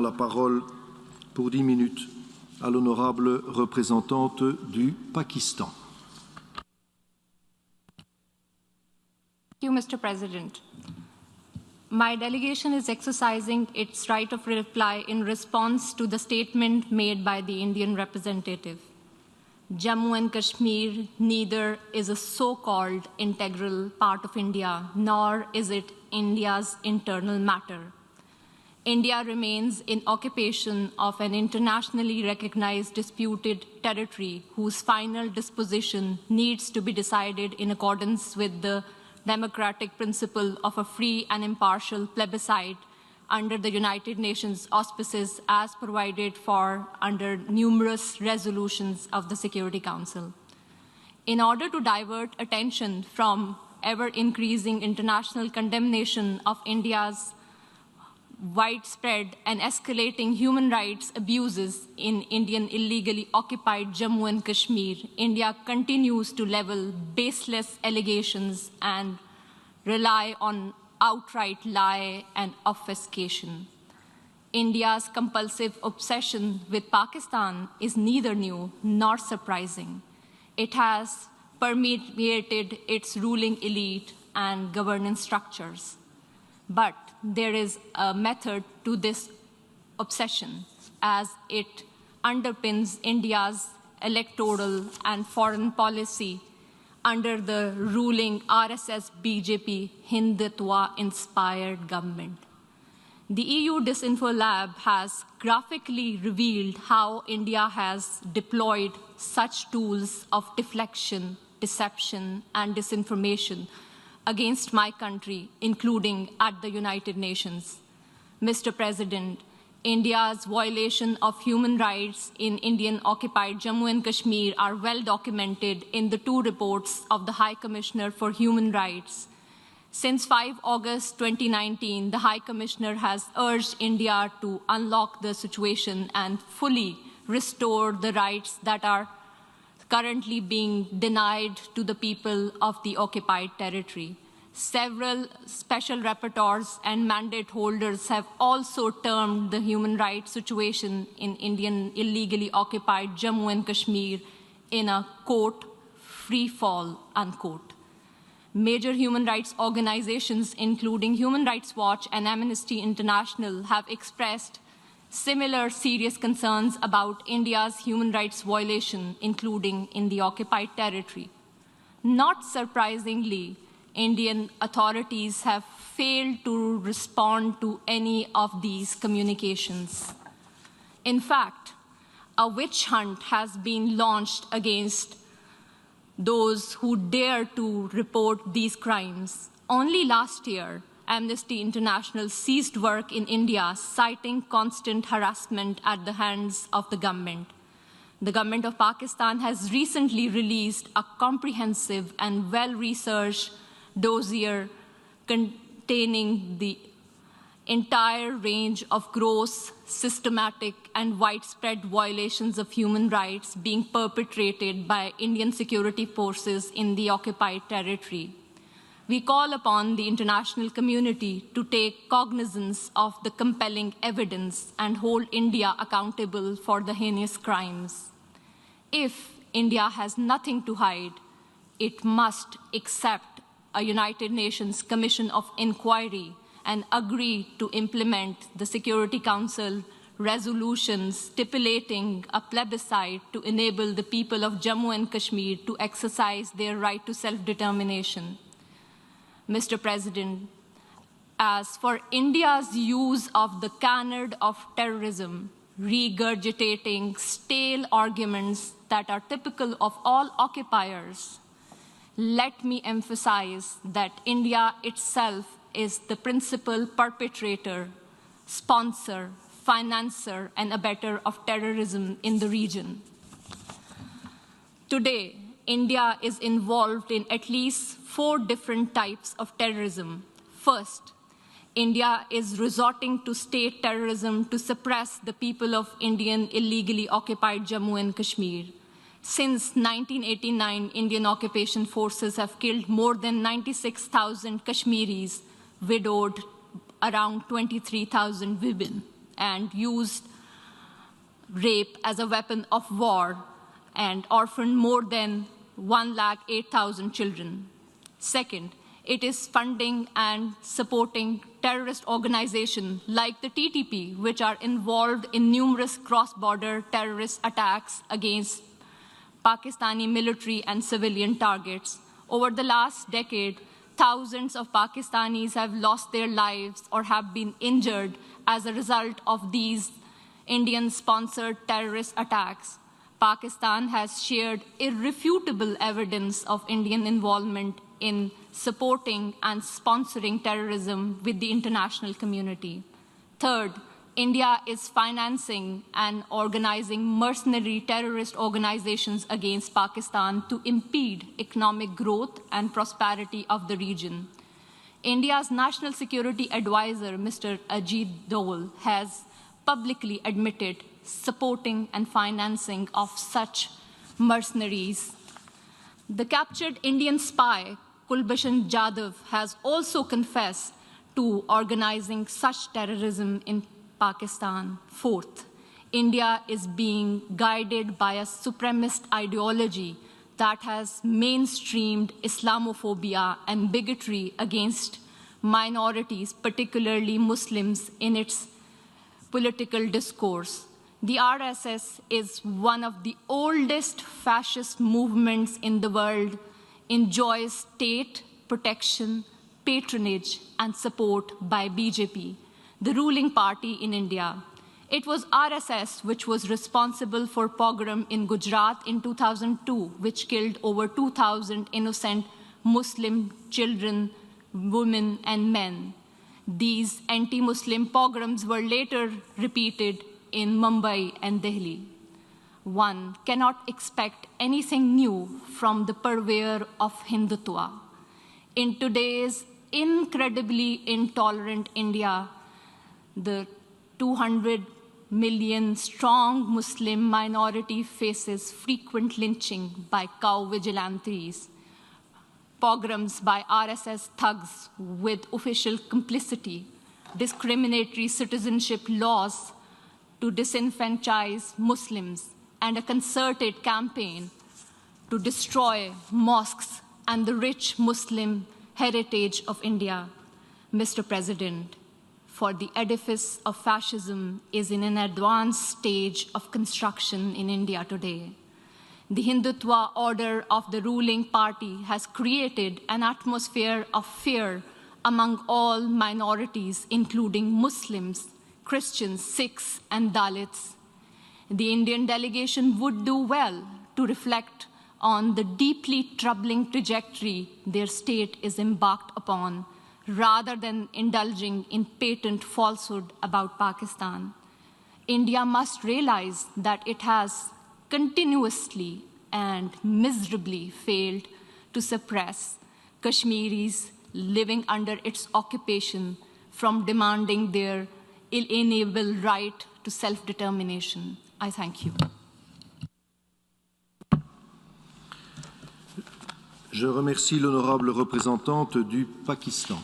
La parole pour 10 minutes à l'honorable représentante du Pakistan. Thank you, Mr. President. My delegation is exercising its right of reply in response to the statement made by the Indian representative. Jammu and Kashmir neither is a so-called integral part of India, nor is it India's internal matter. India remains in occupation of an internationally recognized disputed territory whose final disposition needs to be decided in accordance with the democratic principle of a free and impartial plebiscite under the United Nations auspices as provided for under numerous resolutions of the Security Council. In order to divert attention from ever-increasing international condemnation of India's widespread and escalating human rights abuses in Indian illegally occupied Jammu and Kashmir, India continues to level baseless allegations and rely on outright lie and obfuscation. India's compulsive obsession with Pakistan is neither new nor surprising. It has permeated its ruling elite and governance structures. But there is a method to this obsession, as it underpins India's electoral and foreign policy under the ruling RSS-BJP Hindutva-inspired government. The EU Disinfo Lab has graphically revealed how India has deployed such tools of deflection, deception, and disinformation against my country, including at the United Nations. Mr. President, India's violation of human rights in Indian-occupied Jammu and Kashmir are well documented in the two reports of the High Commissioner for Human Rights. Since 5 August 2019, the High Commissioner has urged India to unlock the situation and fully restore the rights that are currently being denied to the people of the occupied territory. Several special rapporteurs and mandate holders have also termed the human rights situation in Indian illegally occupied Jammu and Kashmir in a, quote, free fall, unquote. Major human rights organizations, including Human Rights Watch and Amnesty International, have expressed similar serious concerns about India's human rights violation, including in the occupied territory. Not surprisingly, Indian authorities have failed to respond to any of these communications. In fact, a witch hunt has been launched against those who dare to report these crimes. Only last year, Amnesty International ceased work in India, citing constant harassment at the hands of the government. The government of Pakistan has recently released a comprehensive and well-researched dossier containing the entire range of gross, systematic, and widespread violations of human rights being perpetrated by Indian security forces in the occupied territory. We call upon the international community to take cognizance of the compelling evidence and hold India accountable for the heinous crimes. If India has nothing to hide, it must accept a United Nations Commission of Inquiry and agree to implement the Security Council resolution stipulating a plebiscite to enable the people of Jammu and Kashmir to exercise their right to self-determination. Mr. President, as for India's use of the canard of terrorism, regurgitating stale arguments that are typical of all occupiers, let me emphasize that India itself is the principal perpetrator, sponsor, financer, and abettor of terrorism in the region. Today, India is involved in at least 4 different types of terrorism. First, India is resorting to state terrorism to suppress the people of Indian illegally occupied Jammu and Kashmir. Since 1989, Indian occupation forces have killed more than 96,000 Kashmiris, widowed around 23,000 women, and used rape as a weapon of war and orphaned more than 108,000 children. Second, it is funding and supporting terrorist organizations like the TTP, which are involved in numerous cross-border terrorist attacks against Pakistani military and civilian targets. Over the last decade, thousands of Pakistanis have lost their lives or have been injured as a result of these Indian-sponsored terrorist attacks. Pakistan has shared irrefutable evidence of Indian involvement in supporting and sponsoring terrorism with the international community. Third, India is financing and organizing mercenary terrorist organizations against Pakistan to impede economic growth and prosperity of the region. India's National Security Advisor, Mr. Ajit Doval, has publicly admitted supporting and financing of such mercenaries. The captured Indian spy, Kulbhushan Jadhav, has also confessed to organizing such terrorism in Pakistan. Fourth, India is being guided by a supremacist ideology that has mainstreamed Islamophobia and bigotry against minorities, particularly Muslims, in its political discourse. The RSS is one of the oldest fascist movements in the world, enjoys state protection, patronage, and support by BJP, the ruling party in India. It was RSS which was responsible for pogrom in Gujarat in 2002, which killed over 2,000 innocent Muslim children, women, and men. These anti-Muslim pogroms were later repeated in Mumbai and Delhi. One cannot expect anything new from the purveyor of Hindutva. In today's incredibly intolerant India, the 200 million strong Muslim minority faces frequent lynching by cow vigilantes, pogroms by RSS thugs with official complicity, discriminatory citizenship laws to disenfranchise Muslims, and a concerted campaign to destroy mosques and the rich Muslim heritage of India. Mr. President, for the edifice of fascism is in an advanced stage of construction in India today. The Hindutva order of the ruling party has created an atmosphere of fear among all minorities, including Muslims, Christians, Sikhs, and Dalits. The Indian delegation would do well to reflect on the deeply troubling trajectory their state is embarked upon, rather than indulging in patent falsehood about Pakistan. India must realize that it has continuously and miserably failed to suppress Kashmiris living under its occupation from demanding their inalienable right to self-determination. I thank you. Je remercie l'honorable représentante du Pakistan.